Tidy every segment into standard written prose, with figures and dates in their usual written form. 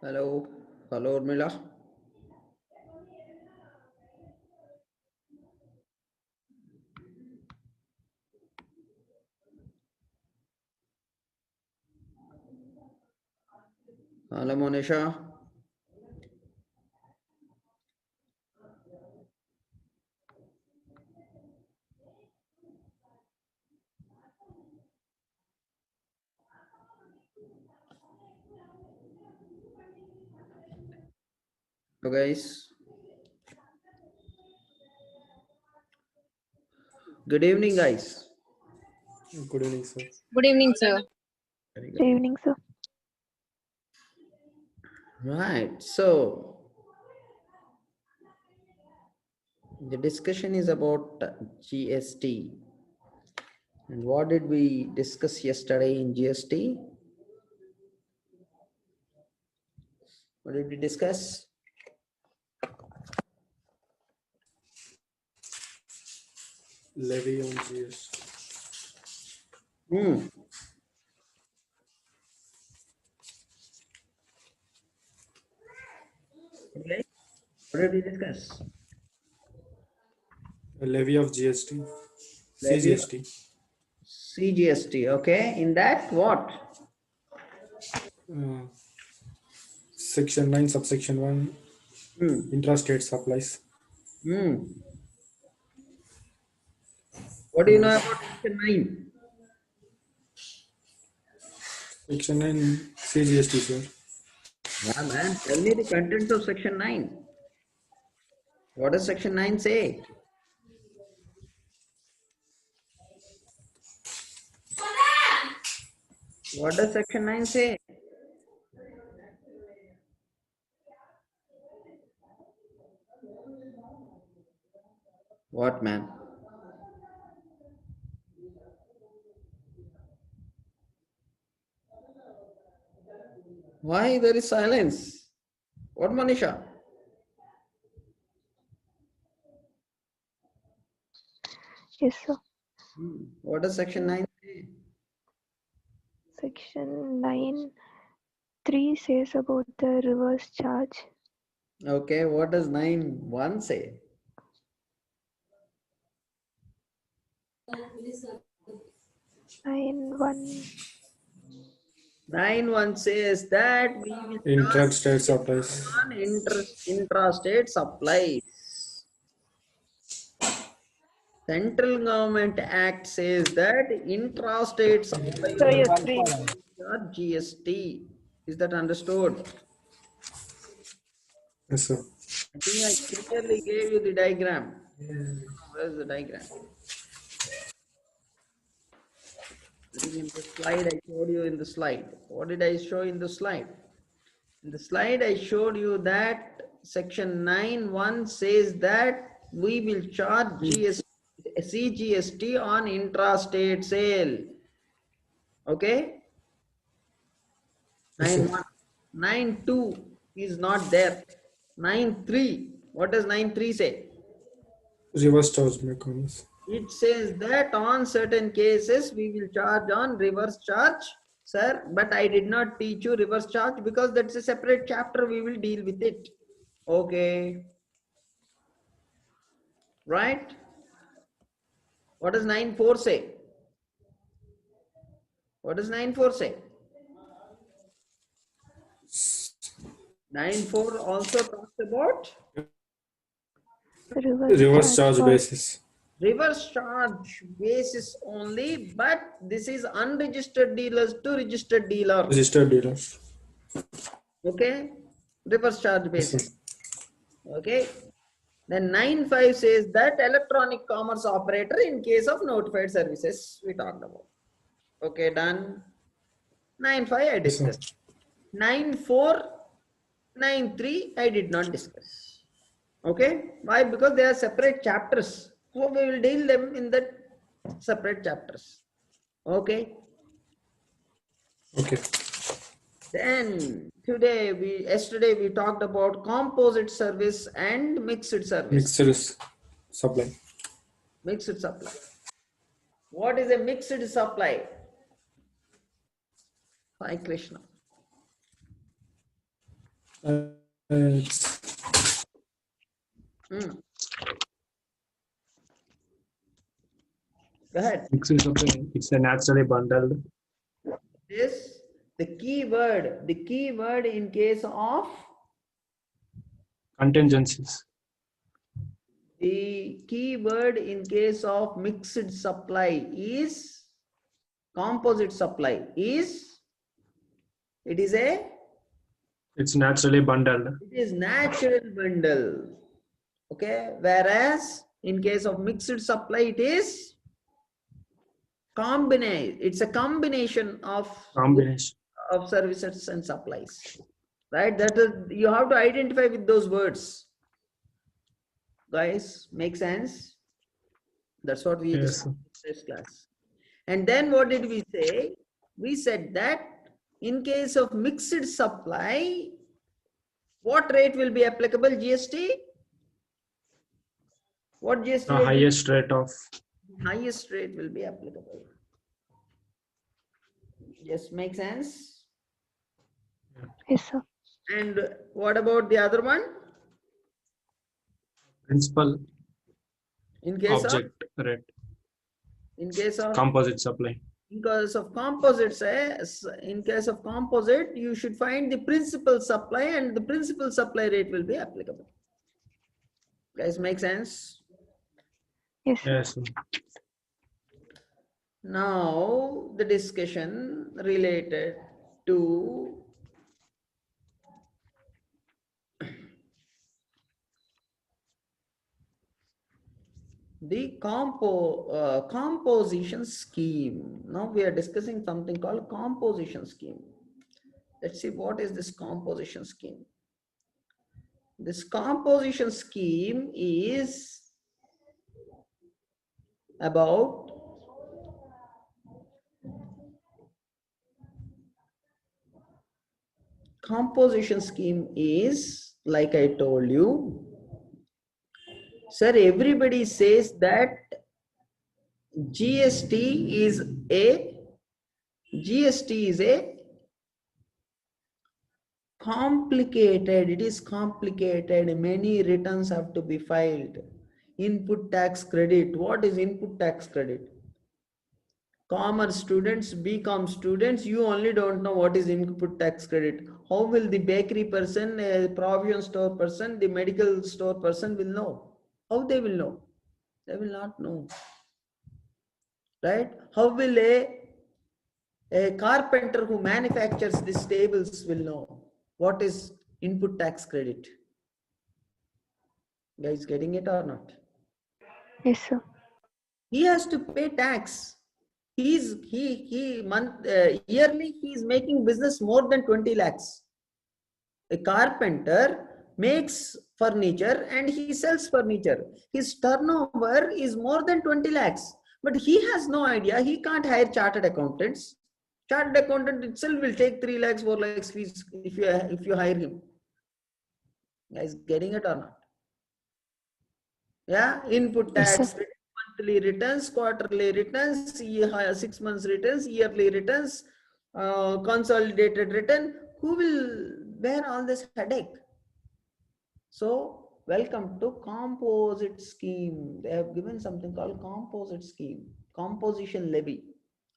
Hello, hello, Urmila. Hello, Monisha. Hello, guys. Good evening, guys. Good evening, sir. Good evening, sir. Very Good good. evening, sir. Right. So the discussion is about GST. And what did we discuss yesterday in GST? What did we discuss? Levy on GST. Hmm. Okay. What did we discuss? A levy of GST. Levy of CGST. CGST. Okay. In that, what? Section 9, subsection 1, Hmm. intrastate supplies. Hmm. What do you know about Section 9? Section 9, CGST, sir. Yeah, man. Tell me the contents of Section 9. What does Section 9 say? What does Section 9 say? What, man? Why there is silence? What, Manisha? Yes, sir. What does Section 9 say? Section 9(3) says about the reverse charge. Okay, what does 9(1) say? 9(1). 9(1) says that we will charge Intrastate supplies. on intrastate supplies. Central Government Act says that intrastate supplies Sir, are your screen. charged GST. Is that understood? Yes, sir. I think I clearly gave you the diagram. Where's the diagram? I think in the slide I showed you in the slide. What did I show in the slide? In the slide I showed you that section 9(1) says that we will charge CGST on intrastate sale. Okay? Yes, sir. 9(1). 9(2) is not there. 9(3). What does 9(3) say? Reverse charge mechanism. It says that on certain cases we will charge on reverse charge, sir, but I did not teach you reverse charge because that's a separate chapter. We will deal with it. Okay. Right? What does 9(4) say? What does 9(4) say? 9(4) also talks about Reverse charge for basis. reverse charge basis only, but this is unregistered dealers to registered dealer. Registered dealers. Okay? Reverse charge Yes, basis. sir. Okay? Then 9(5) says that electronic commerce operator in case of notified services we talked about. Okay, done. 9(5) I Yes, sir. discussed. 9(4), 9(3) I did not discuss. Okay? Why? Because they are separate chapters. So we will deal them in the separate chapters. Okay? Okay. Then yesterday we talked about composite service and mixed service. Mixed supply. Mixed supply. What is a mixed supply? Hi Krishna. It's Hmm. Go ahead. mixed supply. It's a naturally bundled. This the key word in case of Contingencies. the key word in case of mixed supply is composite supply is it is a It's naturally bundled. it is natural bundle. Okay, whereas in case of mixed supply it is it's a combination of Combination. services and supplies, right? That is, you have to identify with those words, guys. Make sense? That's what we Yes. discussed in this class. And then what did we say? We said that in case of mixed supply, what rate will be applicable? GST? What GST The rate? highest rate of Highest rate will be applicable. Yes, make sense? Yes, sir. And what about the other one? principal In case object rate. of Composite supply. in case of composites, in case of composite, you should find the principal supply and the principal supply rate will be applicable. Guys, make sense? Yes, sir. Yes. Now the discussion related to the composition scheme. Now we are discussing something called composition scheme. Let's see what is this composition scheme. This composition scheme is about composition scheme is, like I told you, sir, everybody says that GST is a complicated, it is complicated, many returns have to be filed. Input tax credit, what is input tax credit? Commerce students, BCom students, you only don't know what is input tax credit. How will the bakery person, a provision store person, the medical store person will know? How they will know? They will not know. Right? How will a carpenter who manufactures these tables will know what is input tax credit? Guys, getting it or not? Yes, sir. He has to pay tax. Yearly he is making business more than 20 lakhs. A carpenter makes furniture and he sells furniture. His turnover is more than 20 lakhs. But he has no idea. He can't hire chartered accountants. Chartered accountant itself will take 3 lakhs, 4 lakhs fees if you hire him. Guys, getting it or not? Yeah, input Yes, tax, sir. monthly returns, quarterly returns, 6 months returns, yearly returns, consolidated return. Who will bear all this headache? So, welcome to composite scheme. They have given something called composite scheme, composition levy.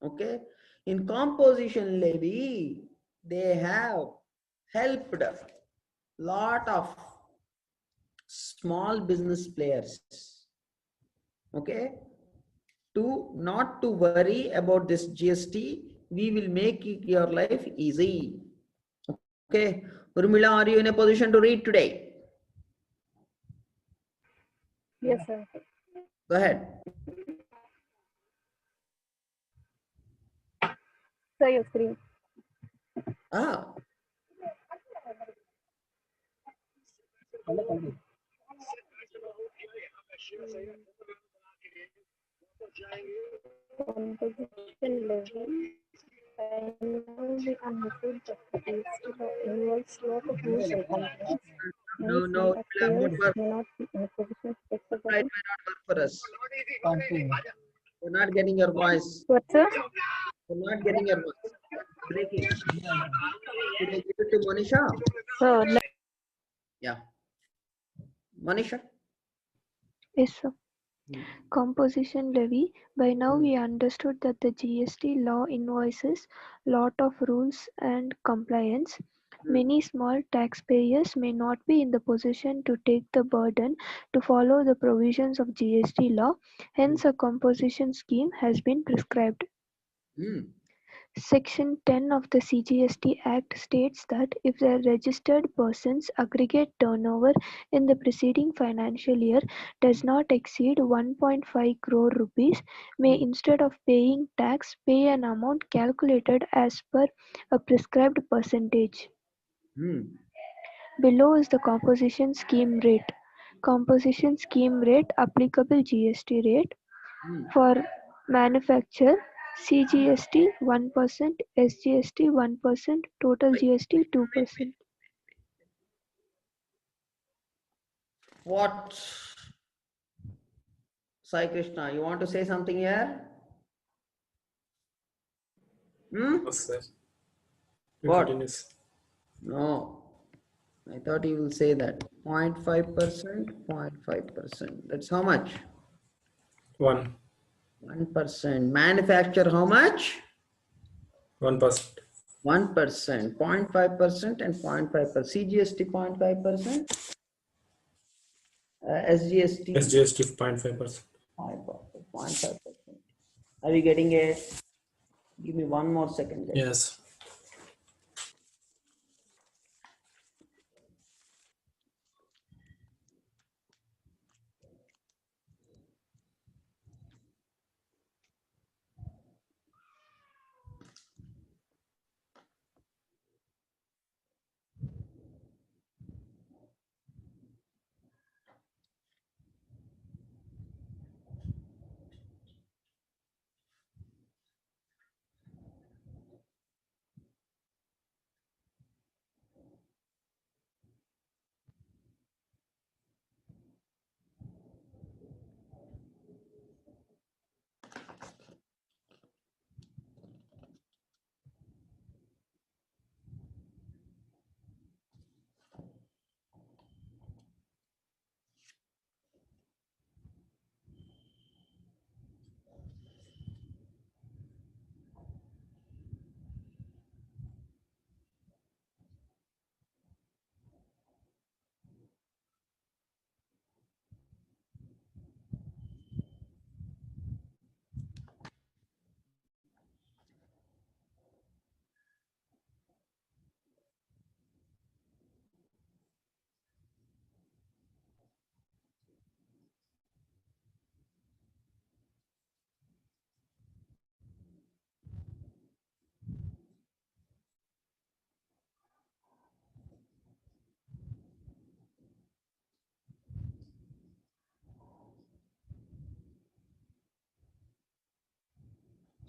Okay, in composition levy, they have helped lot of small business players, okay, to not to worry about this GST. We will make your life easy. Okay, Urmila, are you in a position to read today? Yes, sir. Go ahead. Sir, your screen. Ah, Composition level. Primarily understood that the GST law involves lot of rules and compliance. no, Many no, small it will not actors work. may not be in a position to take the Right, button. may not work for us. We're not getting your voice. What, sir? We're not getting your voice. breaking. Should I give it to Monisha? So, Yeah. Monisha? Yes, sir. Hmm. Composition levy. By now we understood that the GST law invoices lot of rules and compliance. Many small taxpayers may not be in the position to take the burden to follow the provisions of GST law. Hence, a composition scheme has been prescribed. Hmm. Section 10 of the CGST Act states that if the registered person's aggregate turnover in the preceding financial year does not exceed 1.5 crore rupees, may instead of paying tax pay an amount calculated as per a prescribed percentage. Hmm. Below is the composition scheme rate. Composition scheme rate applicable GST rate Hmm. for manufacture CGST 1%, SGST 1%, total Wait, GST wait. 2%. What? Sai Krishna, you want to say something here? Hmm? Yes, sir. You What? continues. No. I thought you will say that. 0.5%, 0.5%. That's how much? 1. 1%. Manufacture how much? 1%. 1%, 0.5% and 0.5%. CGST 0.5%, SGST SGST 0.5%. 0.5%. Are you getting it? Give me one more second, guys. Yes.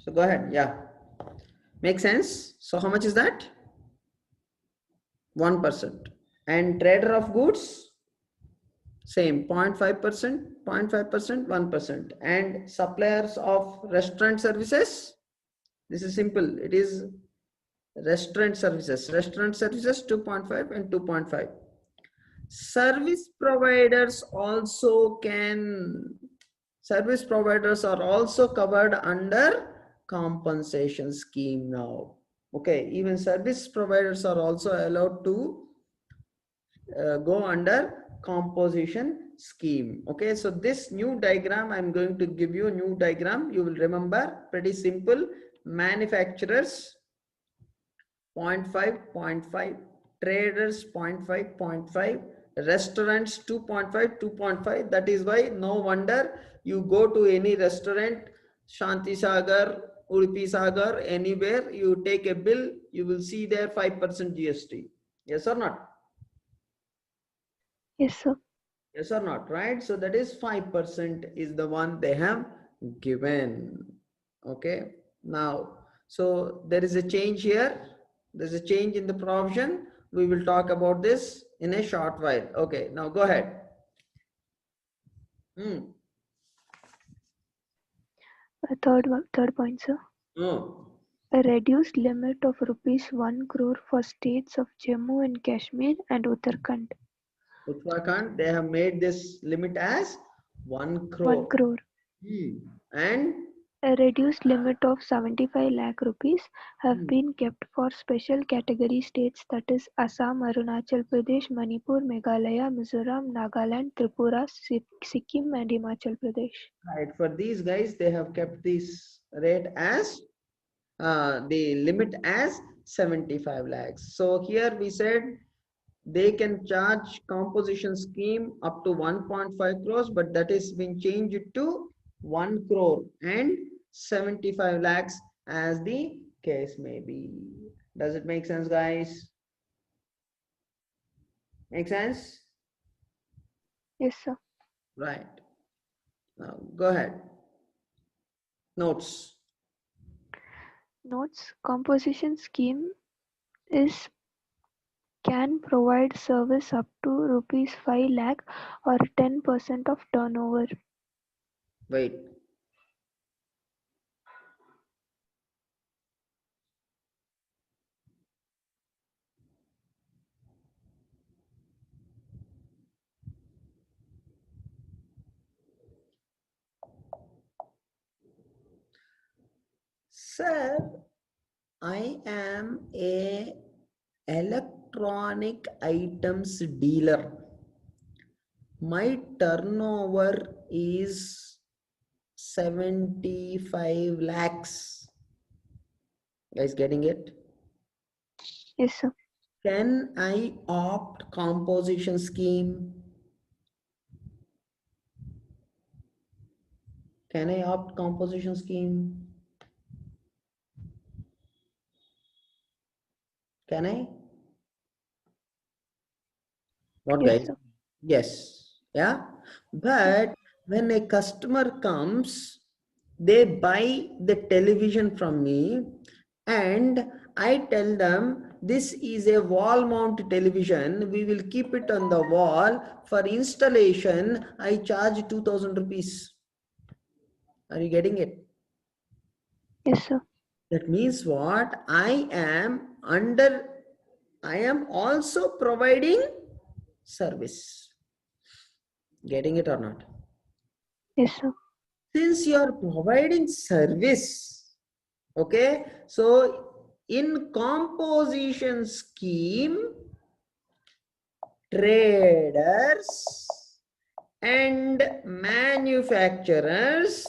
So go ahead. Yeah. Make sense? So how much is that? 1%. And trader of goods? Same 0.5%, 0.5%, 1%. And suppliers of restaurant services? This is simple. It is restaurant services. Restaurant services 2.5 and 2.5. Service providers also can, service providers are also covered under compensation scheme now. Okay, even service providers are also allowed to go under composition scheme. Okay, so this new diagram, I'm going to give you a new diagram. You will remember, pretty simple. Manufacturers 0.5, 0.5, traders 0.5, 0.5, restaurants 2.5, 2.5. That is why no wonder you go to any restaurant, Shanti Sagar, Udupi Sagar, anywhere, you take a bill, you will see there 5% GST. Yes or not? Yes, sir. Yes or not, right? So that is 5% is the one they have given. Okay, now, so there is a change here. There's a change in the provision. We will talk about this in a short while. Okay, now go ahead. Third point, sir. Oh. A reduced limit of rupees 1 crore for states of Jammu and Kashmir and Uttarakhand. Uttarakhand, they have made this limit as 1 1 crore. crore. And A reduced limit of 75 lakh rupees have hmm, been kept for special category states, that is Assam, Arunachal Pradesh, Manipur, Meghalaya, Mizoram, Nagaland, Tripura, Sikkim and Himachal Pradesh. right, for these guys, they have kept this rate as the limit as 75 lakhs. So here we said they can charge composition scheme up to 1.5 crores, but that is been changed to 1 crore and 75 lakhs as the case may be. Does it make sense, guys? Make sense? Yes, sir. Right. Now go ahead. Notes. Notes: composition scheme is can provide service up to rupees 5 lakh or 10% of turnover. Wait. Sir, I am a electronic items dealer. My turnover is 75 lakhs. Guys, getting it? Yes, sir. Can I opt composition scheme? Can I opt composition scheme? Can I? What, Yes, guys? sir. Yes. Yeah. Yes. But when a customer comes, they buy the television from me and I tell them this is a wall mount television. We will keep it on the wall. For installation, I charge 2000 rupees. Are you getting it? Yes, sir. That means what? I am also providing service. Getting it or not? Yes, sir. Since you are providing service, okay, so in composition scheme, traders and manufacturers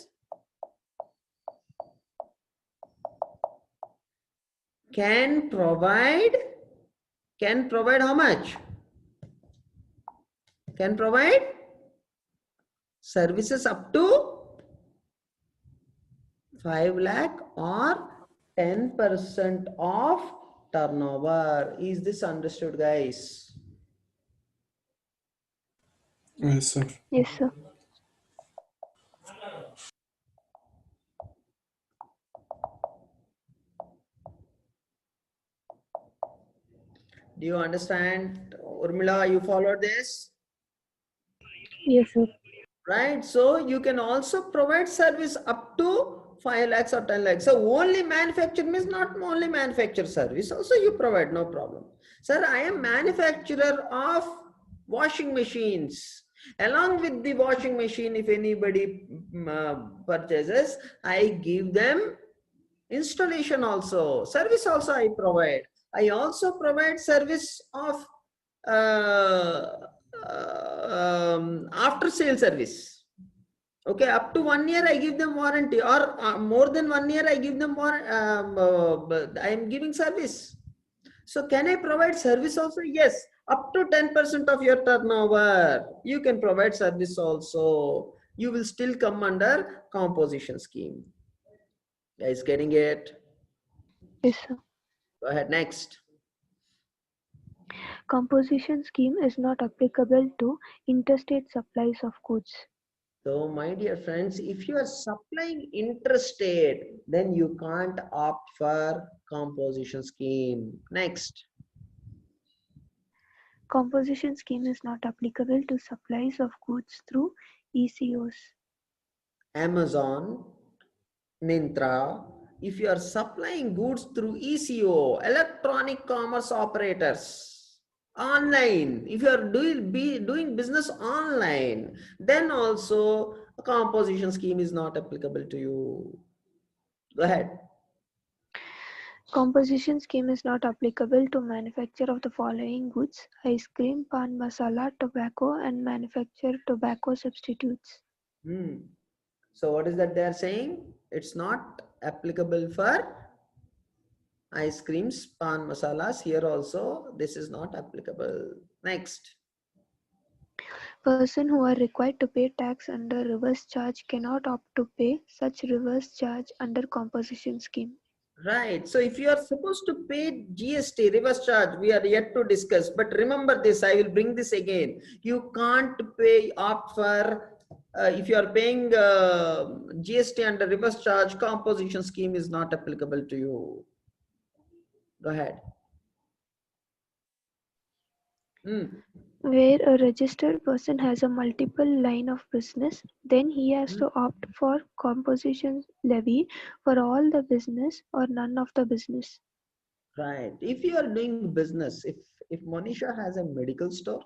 can provide how much? Can provide services up to 5 lakh or 10% of turnover. Is this understood, guys? Yes, sir. Yes, sir. Do you understand, Urmila? You followed this? Yes, sir. Right? So you can also provide service up to 5 lakhs or 10 lakhs. So only manufacture means not only manufacture service, also you provide, no problem. Sir, I am manufacturer of washing machines. Along with the washing machine, if anybody purchases, I give them installation also, service also I provide. I also provide service of after sale service. Okay, up to 1 year I give them warranty, or more than 1 year I give them I am giving service. So can I provide service also? Yes, up to 10% of your turnover you can provide service also. You will still come under composition scheme. Guys, getting it? Yes, sir. Go ahead, next. Composition scheme is not applicable to interstate supplies of goods. So, my dear friends, if you are supplying interstate, then you can't opt for composition scheme. Next, Composition scheme is not applicable to supplies of goods through ECOs. Amazon, Myntra, if you are supplying goods through ECO, electronic commerce operators, online, if you are doing business online, then also a composition scheme is not applicable to you. Go ahead. Composition scheme is not applicable to manufacture of the following goods: ice cream, pan masala, tobacco, and manufacture tobacco substitutes. So what is that they are saying? It's not applicable for ice creams, pan masalas. Here also, this is not applicable. Next. Persons who are required to pay tax under reverse charge cannot opt to pay such reverse charge under composition scheme. Right. So if you are supposed to pay GST, reverse charge, we are yet to discuss. But remember this, I will bring this again. You can't pay opt for, if you are paying GST under reverse charge, composition scheme is not applicable to you. Go ahead. Where a registered person has a multiple line of business, then he has to opt for composition levy for all the business or none of the business. Right. If you are doing business, if Monisha has a medical store,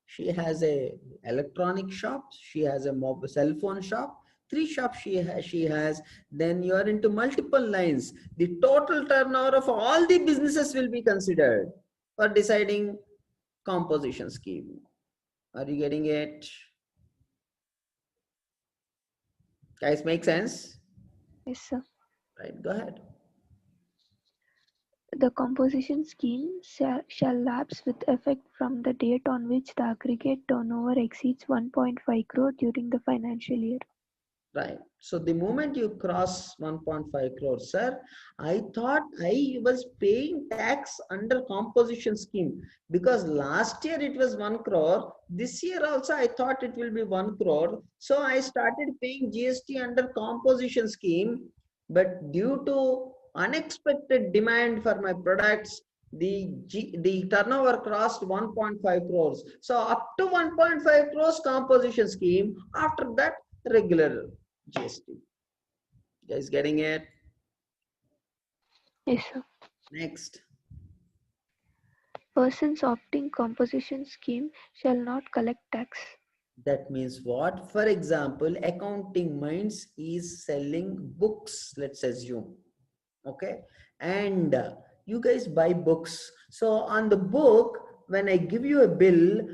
she has a electronic shop, she has a cell phone shop, 3 shops she has, then you are into multiple lines. The total turnover of all the businesses will be considered for deciding composition scheme. Are you getting it? Guys, make sense? Yes, sir. Right, go ahead. The composition scheme shall lapse with effect from the date on which the aggregate turnover exceeds 1.5 crore during the financial year. Right. So the moment you cross 1.5 crores, sir, I thought I was paying tax under composition scheme because last year it was 1 crore. This year also I thought it will be 1 crore. So I started paying GST under composition scheme. But due to unexpected demand for my products, the turnover crossed 1.5 crores. So up to 1.5 crores composition scheme. After that, regular GST. You guys getting it? Yes, sir. Next. Persons opting composition scheme shall not collect tax. That means what? For example, accounting minds is selling books, let's assume. Okay. And you guys buy books. So on the book, when I give you a bill,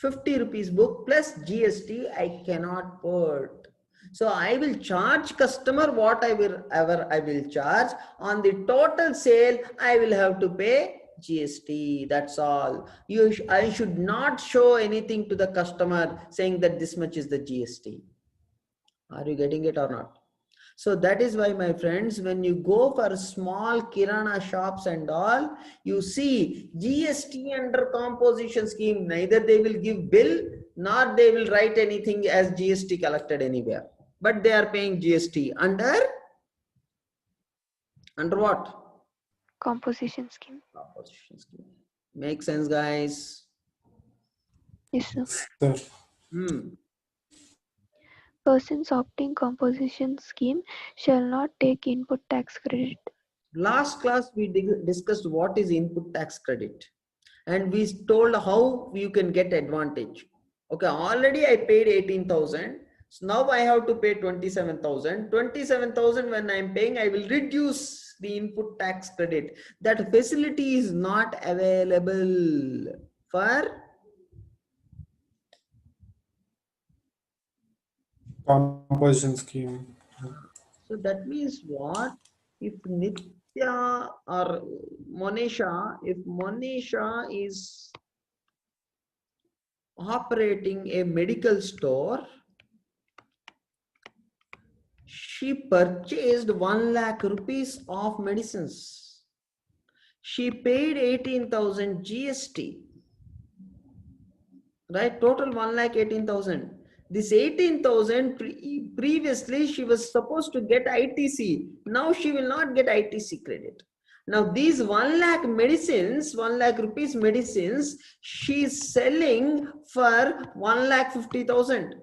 50 rupees book plus GST, I cannot put. So I will charge customer whatever I will charge. On the total sale, I will have to pay GST. That's all. I should not show anything to the customer saying that this much is the GST. Are you getting it or not? So that is why, my friends, when you go for small kirana shops and all, you see GST under composition scheme, neither they will give bill nor they will write anything as GST collected anywhere. But they are paying GST under what? Composition scheme. Composition scheme. Make sense, guys? Yes, sir. Sir, Persons opting composition scheme shall not take input tax credit. Last class we discussed what is input tax credit and we told how you can get advantage. Okay, already I paid 18,000. So now I have to pay 27,000. 27,000 when I am paying, I will reduce the input tax credit. That facility is not available for composition scheme. So that means what? If Nitya or Monisha, if Monisha is operating a medical store, she purchased 1 lakh rupees of medicines. She paid 18,000 GST. Right? Total 1 lakh 18,000. This 18,000 previously she was supposed to get ITC. Now she will not get ITC credit. Now these 1 lakh medicines, 1 lakh rupees medicines, she is selling for 1 lakh 50,000.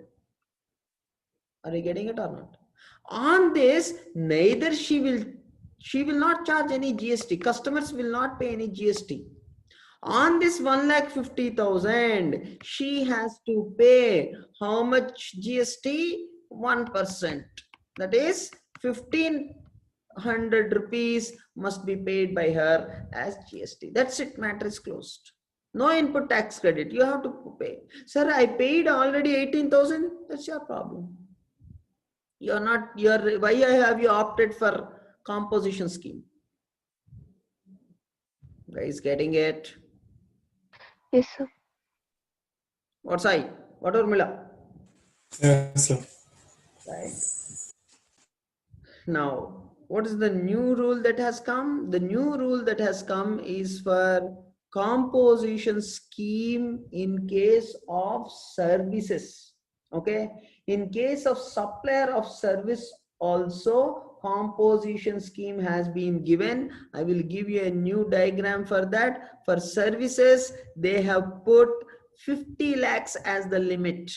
Are you getting it or not? On this, neither she will not charge any GST. Customers will not pay any GST. On this 1,50,000, she has to pay how much GST? 1%. That is 1,500 rupees must be paid by her as GST. That's it, matter is closed. No input tax credit, you have to pay. Sir, I paid already 18,000. That's your problem. Why have you opted for composition scheme? Guys, getting it? Yes, sir. What's I? What Urmila? Yes, sir. Right. Now, what is the new rule that has come? The new rule that has come is for composition scheme in case of services. Okay. In case of supplier of service also, composition scheme has been given. I will give you a new diagram for that. For services, they have put 50 lakhs as the limit.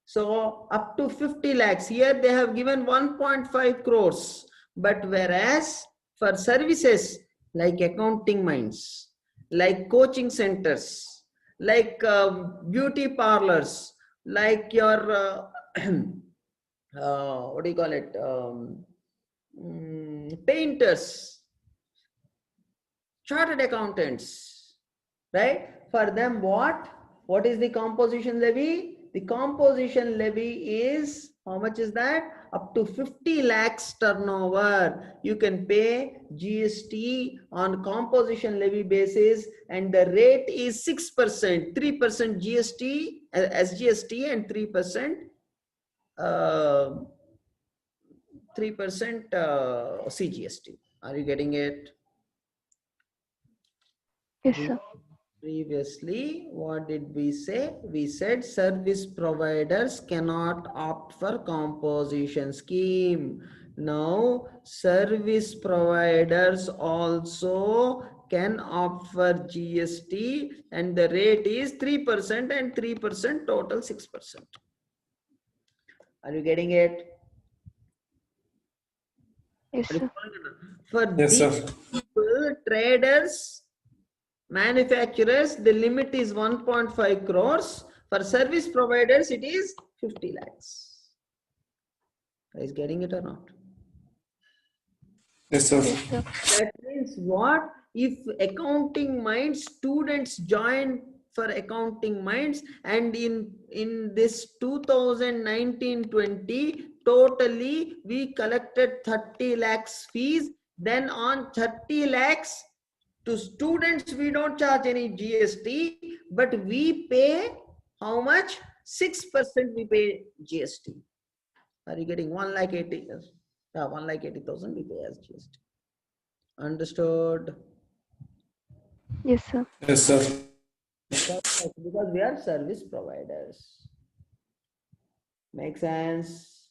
So up to 50 lakhs. Here they have given 1.5 crores. But whereas for services like accounting minds, like coaching centers, like beauty parlors, like your what do you call it? Painters, chartered accountants, right? For them, what is the composition levy? The composition levy is, how much is that? Up to 50 lakhs turnover. You can pay GST on composition levy basis, and the rate is 6%, 3% GST, SGST, and 3%, 3% CGST. Are you getting it? Yes, sir. Previously, what did we say? We said service providers cannot opt for composition scheme. Now, service providers also can opt for GST, and the rate is 3% and 3%, total 6%. Are you getting it? Yes, sir. For Yes, these sir. people, traders, manufacturers, the limit is 1.5 crores. For service providers, it is 50 lakhs. Guys, getting it or not? Yes, sir. Yes, sir. That means what? If accounting minds students join for accounting minds, and in this 2019-20 totally we collected 30 lakhs fees, then on 30 lakhs to students we don't charge any GST, but we pay how much? 6% we pay GST. Are you getting 1,80,000? 1,80,000 we pay as GST. Understood? Yes, sir. Yes, sir. Because we are service providers. Make sense?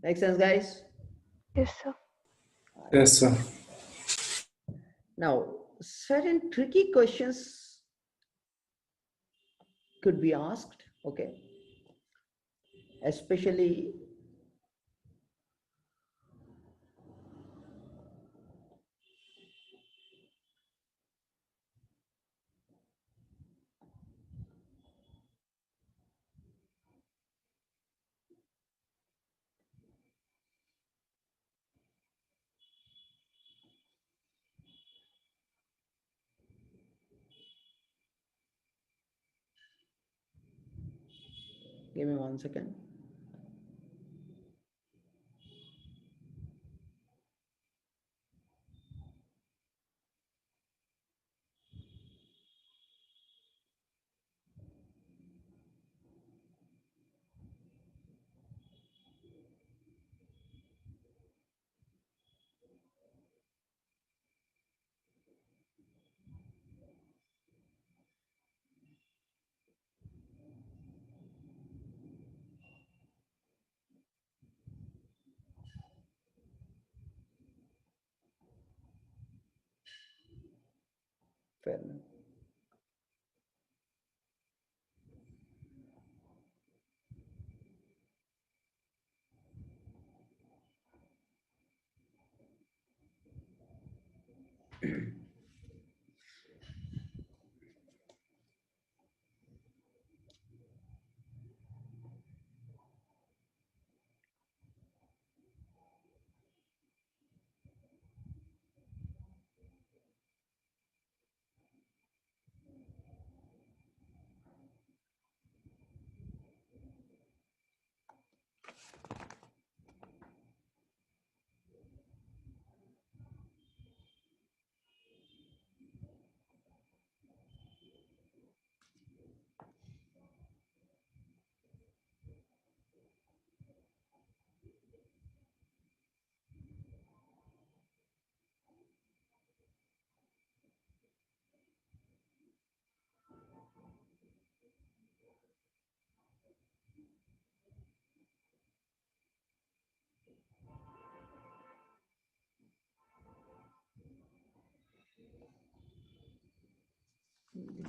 Make sense, guys? Yes, sir. Yes, sir. Now, certain tricky questions could be asked, okay? Especially give me 1 second. Fair enough. Give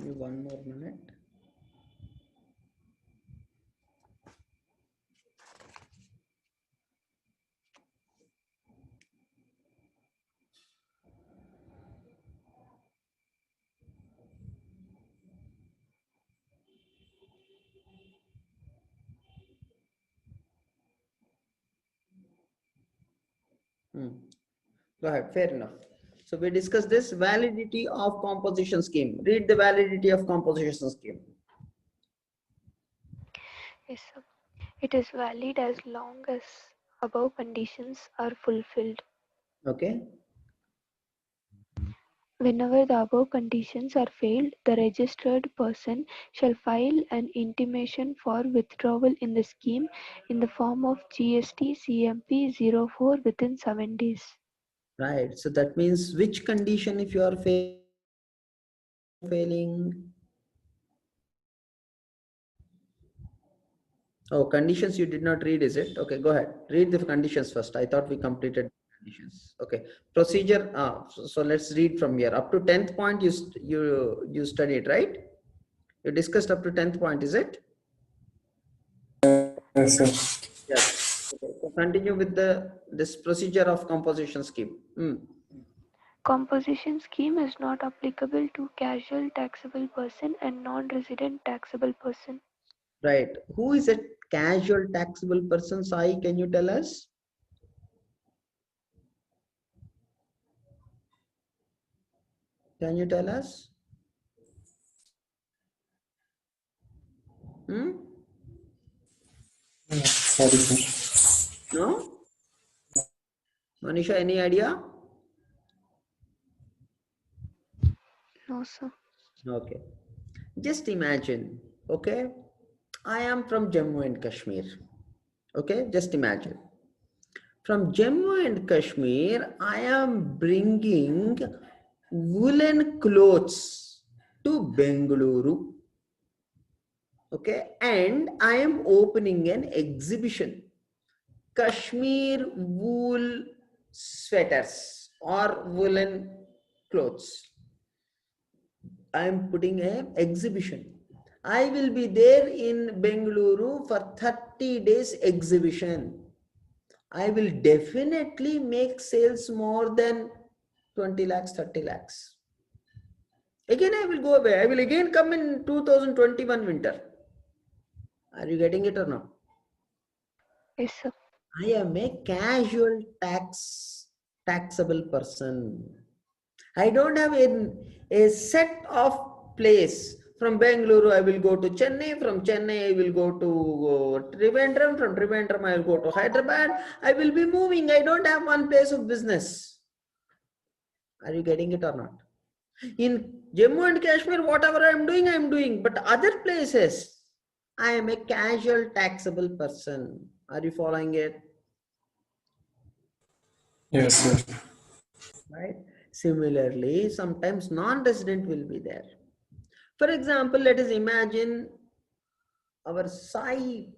me one more minute. Go ahead, fair enough. So we discussed this validity of composition scheme. Read the validity of composition scheme. Yes, sir. It is valid as long as above conditions are fulfilled. Okay. Whenever the above conditions are failed, the registered person shall file an intimation for withdrawal in the scheme in the form of GST CMP 04 within 7 days. Right. So that means which condition if you are failing? Oh, conditions you did not read, is it? Okay, go ahead. Read the conditions first. I thought we completed conditions. Okay. Procedure. So let's read from here. Up to 10th point you studied, right? You discussed up to 10th point, is it? Yes, sir. Yes. Okay. So continue with this procedure of composition scheme. Composition scheme is not applicable to casual taxable person and non-resident taxable person. Right. Who is a casual taxable person? Sai, can you tell us? Can you tell us? Hmm? Sorry, sir. No? Manisha, any idea? No, sir. Okay. Just imagine, okay? I am from Jammu and Kashmir. Okay, just imagine. From Jammu and Kashmir, I am bringing woolen clothes to Bengaluru. Okay, and I am opening an exhibition. Kashmir wool sweaters or woolen clothes. I am putting an exhibition. I will be there in Bengaluru for 30 days exhibition. I will definitely make sales more than 20 lakhs, 30 lakhs. Again, I will go away. I will again come in 2021 winter. Are you getting it or not? Yes, sir. I am a casual taxable person. I don't have a set of place. From Bangalore, I will go to Chennai. From Chennai, I will go to Trivandrum. From Trivandrum, I will go to Hyderabad. I will be moving. I don't have one place of business. Are you getting it or not? In Jammu and Kashmir, whatever I am doing. But other places, I am a casual taxable person. Are you following it? Yes, sir. Right? Similarly, sometimes non-resident will be there. For example, let us imagine our Sai,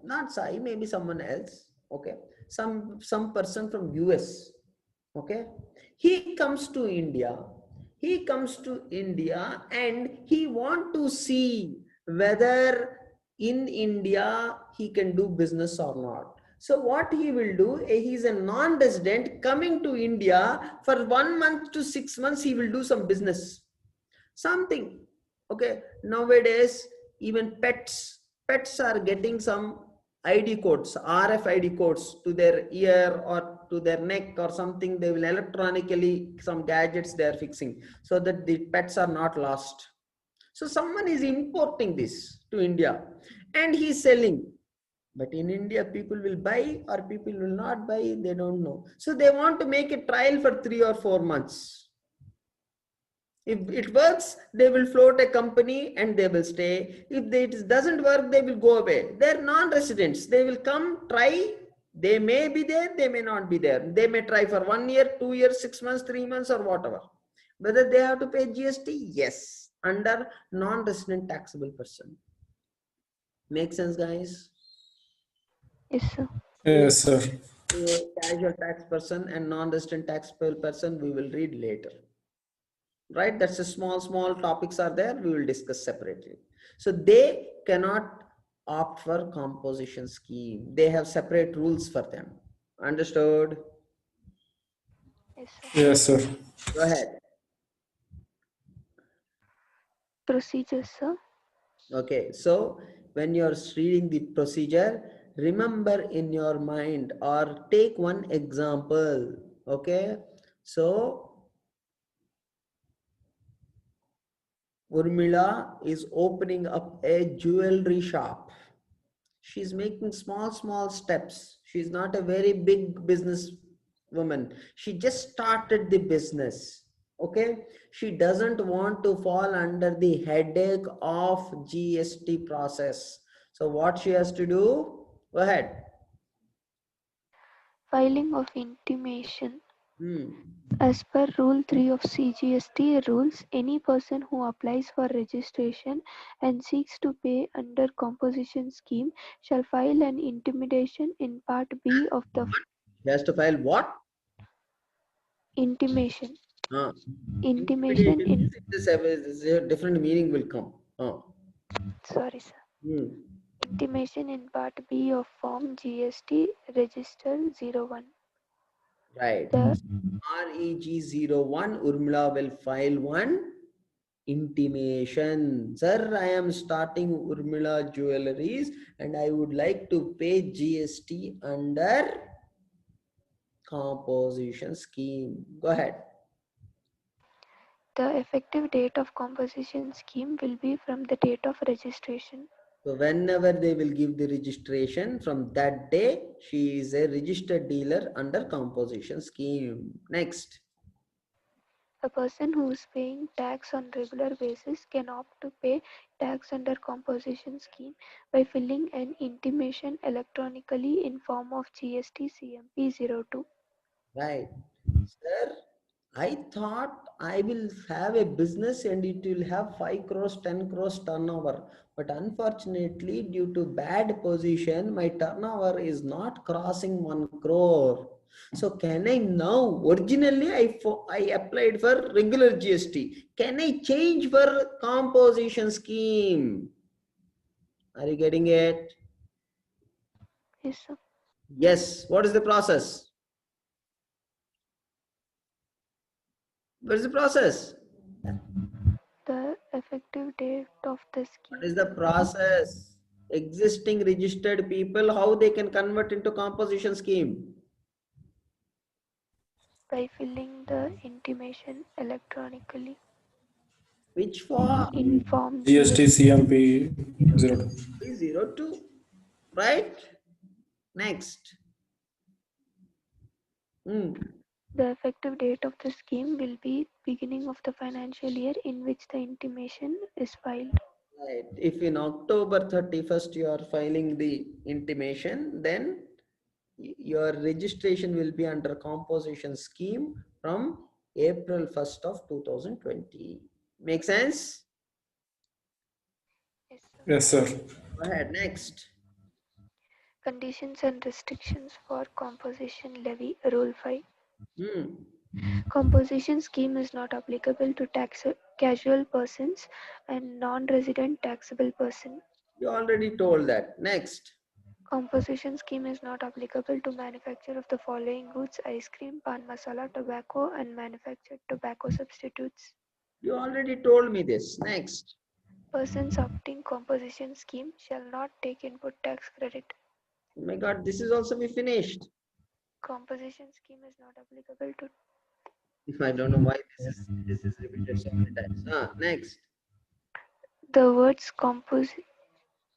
not Sai, maybe someone else. Okay, some person from US. Okay, he comes to India. He comes to India and he want to see whether in India he can do business or not. So what he will do, he's a non-resident coming to India for 1 month to 6 months, he will do some business, something. Okay, nowadays even pets are getting some ID codes, RFID codes to their ear or to their neck or something. They will electronically, some gadgets they are fixing so that the pets are not lost. So someone is importing this to India and he's selling. But in India, people will buy or people will not buy, they don't know. So they want to make a trial for 3 or 4 months. If it works, they will float a company and they will stay. If it doesn't work, they will go away. They're non-residents. They will come, try. They may be there, they may not be there. They may try for 1 year, 2 years, 6 months, 3 months, or whatever. Whether they have to pay GST? Yes, under non-resident taxable person. Make sense, guys? Yes, sir. Yes, sir. Casual tax person and non-resident taxable person we will read later, right? That's a small topics are there, we will discuss separately. So they cannot opt for composition scheme, they have separate rules for them. Understood? Yes, sir. Yes, sir. Go ahead. Procedures, sir. Okay, so when you're reading the procedure, remember in your mind or take one example. Okay, so Urmila is opening up a jewelry shop. She's making small steps. She's not a very big business woman. She just started the business. Okay. She doesn't want to fall under the headache of GST process. So what she has to do? Go ahead. Filing of intimation. Hmm. As per Rule 3 of CGST rules, any person who applies for registration and seeks to pay under composition scheme shall file an intimation in Part B of the She has to file what? intimation. Uh, Intimation intimidation. in This is a different meaning will come. sorry, sir. Hmm. Intimation in Part B of Form GST Register 01. Right. The REG01, Urmila will file one intimation. Sir, I am starting Urmila Jewelries and I would like to pay GST under composition scheme. Go ahead. The effective date of composition scheme will be from the date of registration. So whenever they will give the registration, from that day, she is a registered dealer under composition scheme. Next. A person who is paying tax on regular basis can opt to pay tax under composition scheme by filling an intimation electronically in form of GST CMP 02. Right. Sir, I thought I will have a business and it will have 5 crores, 10 crores turnover. But unfortunately, due to bad position, my turnover is not crossing 1 crore. So can I now, originally I applied for regular GST. Can I change for composition scheme? Are you getting it? Yes, sir. Yes. What is the process? What is the process? The effective date of the What is scheme the will be process? Existing registered people, how they can convert into composition scheme? by filling the intimation electronically Which for in form GST GST. CMP 02. 02, right? Next. Hmm. The effective date of the scheme will be beginning of the financial year in which the intimation is filed. Right. If in October 31st you are filing the intimation, then your registration will be under composition scheme from April 1st of 2020. Make sense? Yes, sir. Yes, sir. Go ahead. Next. Conditions and restrictions for composition levy Rule 5. Hmm. Composition scheme is not applicable to casual persons and non-resident taxable person. You already told that. Next. Composition scheme is not applicable to manufacture of the following goods: ice cream, pan masala, tobacco, and manufactured tobacco substitutes. You already told me this. Next. Persons opting composition scheme shall not take input tax credit. Oh my God, this is also we finished. Composition scheme is not applicable to I don't know why this is repeated so many times. Next. the words compos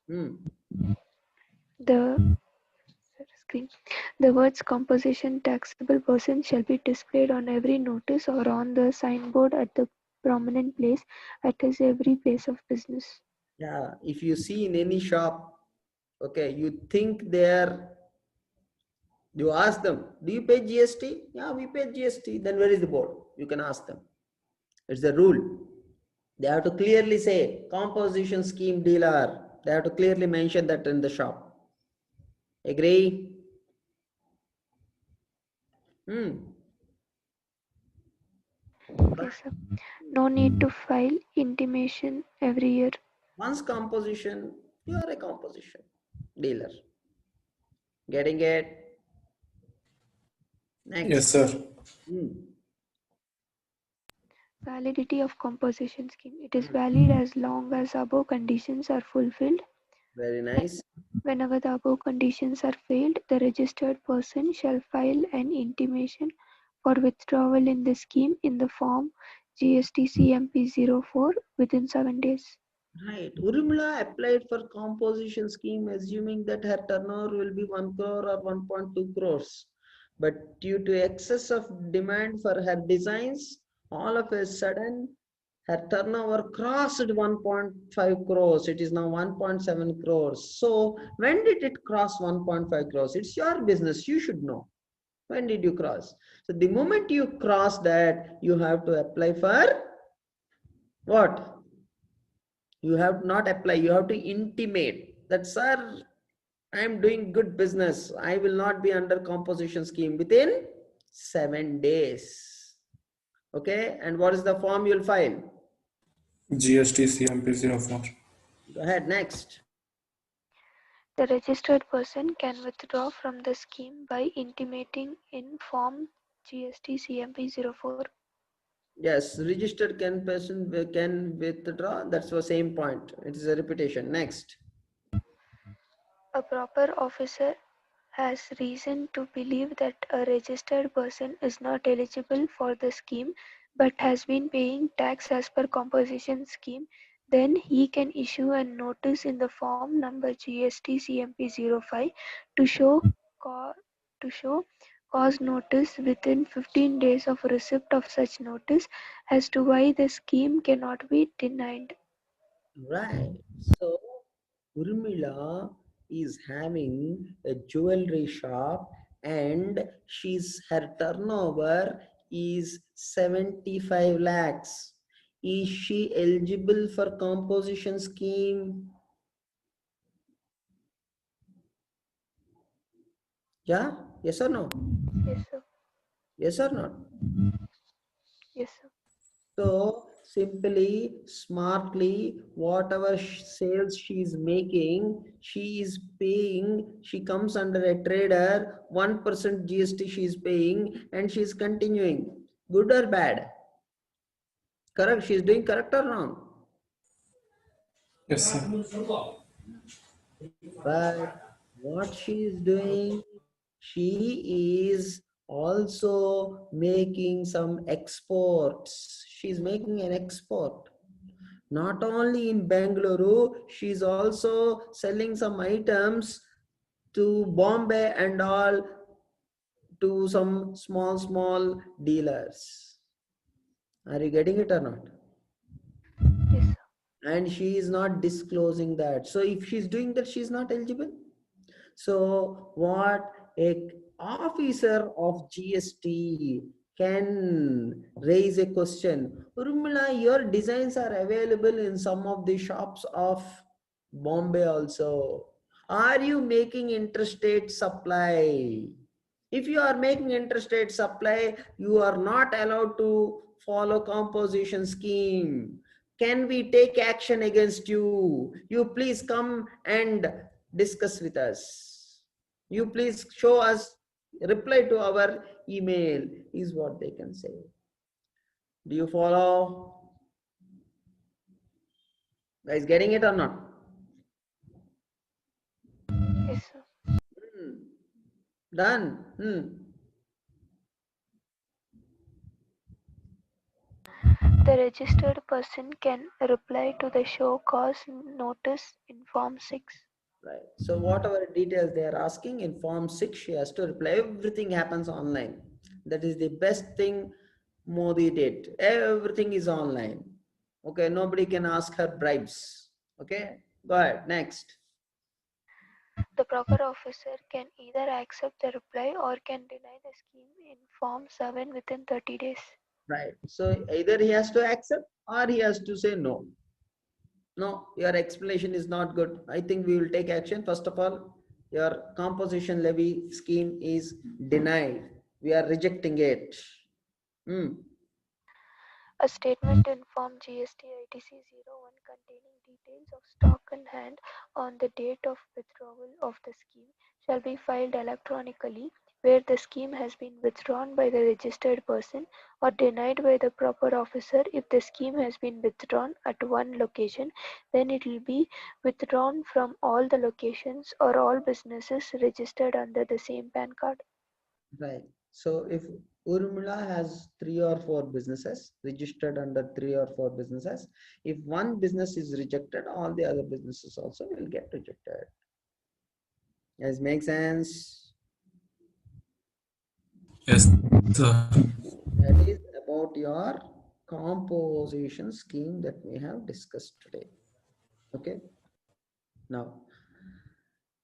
Hmm. the screen. The words composition taxable person shall be displayed on every notice or on the signboard at the prominent place at his every place of business. Yeah, if you see in any shop, okay, you think they're, you ask them, do you pay GST? Yeah, we pay GST. Then where is the board? You can ask them. It's the rule. They have to clearly say composition scheme dealer. They have to clearly mention that in the shop. Agree? Hmm. Yes, sir. No need to file intimation every year. Once composition, you are a composition dealer. Getting it? Yes, Next. sir. Hmm. Validity of composition scheme. It is Hmm. valid as long as above conditions are fulfilled. Very nice. Whenever the above conditions are failed, the registered person shall file an intimation for withdrawal in the scheme in the form GST CMP 04 within 7 days. Right. Urmila applied for composition scheme assuming that her turnover will be 1 crore or 1.2 crores. But due to excess of demand for her designs, all of a sudden her turnover crossed 1.5 crores. It is now 1.7 crores. So when did it cross 1.5 crores? It's your business. You should know. When did you cross? So the moment you cross that, you have to apply for what? You have to not apply, you have to intimate that, sir, I am doing good business. I will not be under composition scheme within 7 days. Okay. And what is the form you'll file? GST CMP 04. Go ahead. Next. The registered person can withdraw from the scheme by intimating in form GST CMP 04. Yes. Registered can person can withdraw. That's the same point. It is a repetition. Next. A proper officer has reason to believe that a registered person is not eligible for the scheme but has been paying tax as per composition scheme, then he can issue a notice in the form number GST CMP 05 to show co- to show cause notice within 15 days of receipt of such notice as to why the scheme cannot be denied. Right. So Urmila is having a jewelry shop and her turnover is 75 lakhs. Is she eligible for composition scheme? Yeah? Yes or no? Yes, sir. Yes or not? Yes, sir. So simply, smartly, whatever sales she is making, she is paying, she comes under a trader, 1% GST she is paying and she is continuing. Good or bad? Correct? She is doing correct or wrong? Yes, sir. But what she is doing, she is also making some exports. She is making an export. Not only in Bangalore, she's also selling some items to Bombay and all, to some small dealers. Are you getting it or not? Yes, sir. And she is not disclosing that. So if she's doing that, she's not eligible. So what a officer of GST can raise a question. Urmila, your designs are available in some of the shops of Bombay also. Are you making interstate supply? If you are making interstate supply, you are not allowed to follow composition scheme. Can we take action against you? You please come and discuss with us. You please show us, reply to our email, is what they can say. Do you follow? Guys, getting it or not? Yes, sir. Done. The registered person can reply to the show cause notice in Form 6. Right. So whatever details they are asking in Form 6, she has to reply. Everything happens online. That is the best thing Modi did. Everything is online. Okay, nobody can ask her bribes. Okay, go ahead. Next. The proper officer can either accept the reply or can deny the scheme in Form 7 within 30 days. Right. So either he has to accept or he has to say no. No, your explanation is not good. I think we will take action. First of all, your composition levy scheme is denied. We are rejecting it. Hmm. A statement in Form GST ITC 01 containing details of stock in hand on the date of withdrawal of the scheme shall be filed electronically where the scheme has been withdrawn by the registered person or denied by the proper officer. If the scheme has been withdrawn at one location, then it will be withdrawn from all the locations or all businesses registered under the same PAN card. Right. So if Urmila has 3 or 4 businesses registered under 3 or 4 businesses, if one business is rejected, all the other businesses also will get rejected. Does make sense? Yes, sir. That is about your composition scheme that we have discussed today. Okay. Now,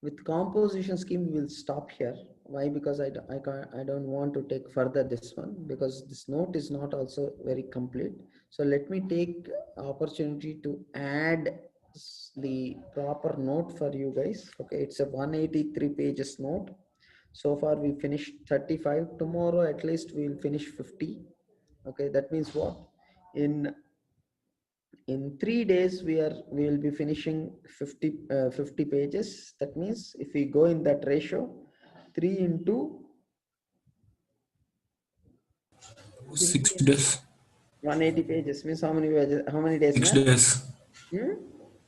with composition scheme, we will stop here. Why? Because I don't want to take further this one because this note is not also very complete. So let me take opportunity to add the proper note for you guys. Okay, it's a 183 pages note. So far we finished 35. Tomorrow at least we will finish 50. Okay, that means what? In 3 days we will be finishing 50 pages. That means if we go in that ratio, 3 into 3 6 into days. 180 pages means how many pages, how many days, 6 man? days.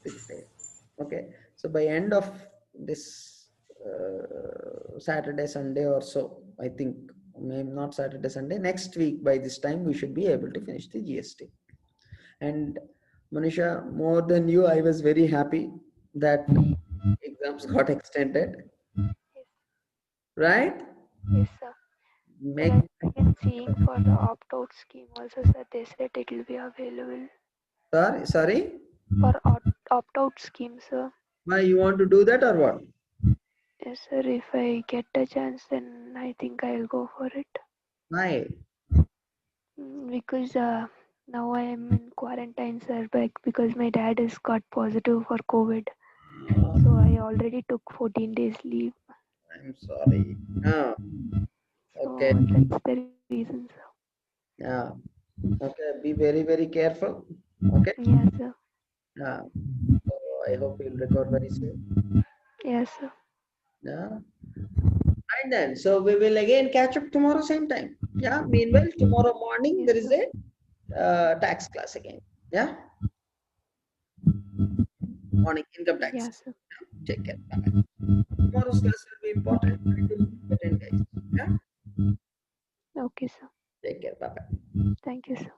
6 days. Okay, so by end of this Saturday Sunday or so, I think, maybe not Saturday Sunday, next week by this time we should be able to finish the GST. And Manisha, more than you, I was very happy that exams got extended, Yes, right? yes, sir. Sir, Make I've been seeing for the opt-out scheme also, sir. They said it will be available sorry. for opt-out scheme, sir. Why you want to do that or what? Yes, sir. If I get a chance, then I think I'll go for it. Why? Because now I am in quarantine, sir, because my dad is got positive for COVID. So I already took 14 days leave. I'm sorry. Ah, okay. So that's the reason, sir. Yeah. Okay. Be very, very careful. Okay. Yes, sir. Yeah. So I hope you'll recover very soon. Yes, sir. Yeah. Right then. So we will again catch up tomorrow same time. Yeah. Meanwhile, tomorrow morning Yes, there is sir. a tax class again. Yeah. Morning income Yes, taxes. sir. Yeah? Take care. Bye. Tomorrow's class will be important. Try to attend, guys. Yeah. Okay, sir. Take care. Bye bye. Thank you, sir.